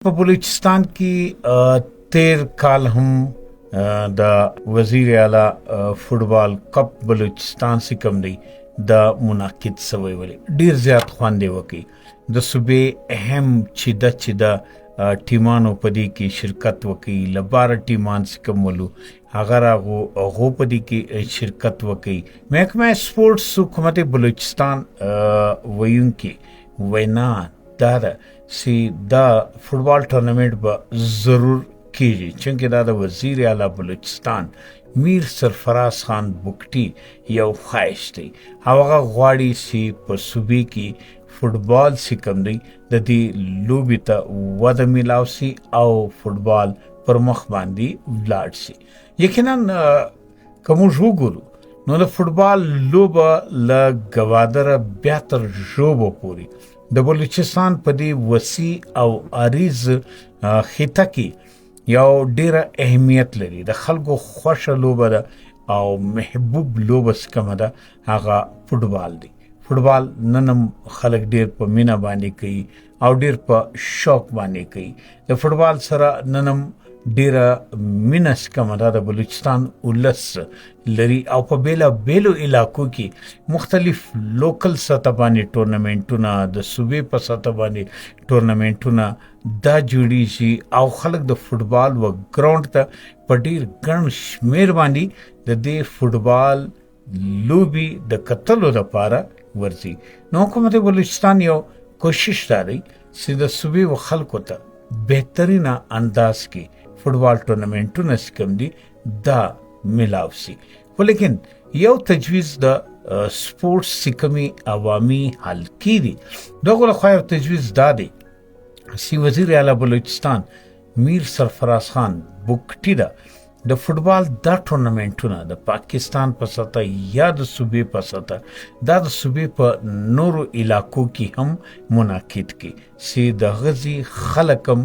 په بلوچستان کې تیر کال هم د وزیر اعلی فوټبال کپ بلوچستان سے کم دی د منعقد سوی ولی ډیر زیات خوند وکي د صوبې اهم چې د ټیمانو په دې کې شرکت وکي لبار ټیمان سے کم ولو اگر هغه په دې کې شرکت وکي محکمه سپورتس حکومت بلوچستان ویون کې وینا دار سی دا فوټبال ټورنمنٹ به ضرور کیږي چونکه دا د وزیر اعلی بلوچستان میر سرفراز خان بکټي یو خواهش دی هغه غواړي چې په صوبې کې فوټبال سي کم دی د دې لوبي ته وده ملاو سي او فوټبال پر مخ باندې ولاړ سي یقینا کوم وګورو نو د فوټبال لوبه ل گوادر بیا تر ژوبو پوری د بلوچستان په دې وسیع او عریض خطه کې یو ډیره اهمیت لري د خلکو خوښه لوبه ده او محبوب لوبه څخه ده هغه فوټبال دی فوټبال ننم خلک ډیر په مینا باندې کوي او ډیر په شوق باندې کوي د فوټبال سره ننم ډیره مینا څخه ده د بلوچستان ولس لري او په بیلو علاقو کې مختلف لوکل سطح باندې ټورنمنټونه د صوبې په سطح باندې ټورنمنټونه دا جوړیږي او خلک د فوټبال و ګراوند ته په ډیر ګڼ شمیر باندې د دې فوټبال لوبي د کتلو لپاره ورځي نو حکومت بلوچستان یو کوشش لري چې د صوبې و خلکو ته بهترینه انداز کې فوټبال ټورنمنټونه سکم دي دا ملاو سي ولیکن یو تجویز د سپورتس سکمي عوامي حلقې دي دغه له خو تجویز دا دی سی وزیر اعلی بلوچستان میر سرفراز خان بکټي دا د فوټبال دا ټورنمنټونه د پاکستان په سطح یا د صوبې په سطح دا د صوبې په نورو علاقو کې هم منعقد کی سی د غزي خلکم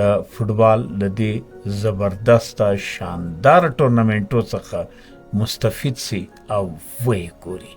د فوټبال د دې زبردست شاندار ټورنمنټو څخه مستفید سي او وې ګوري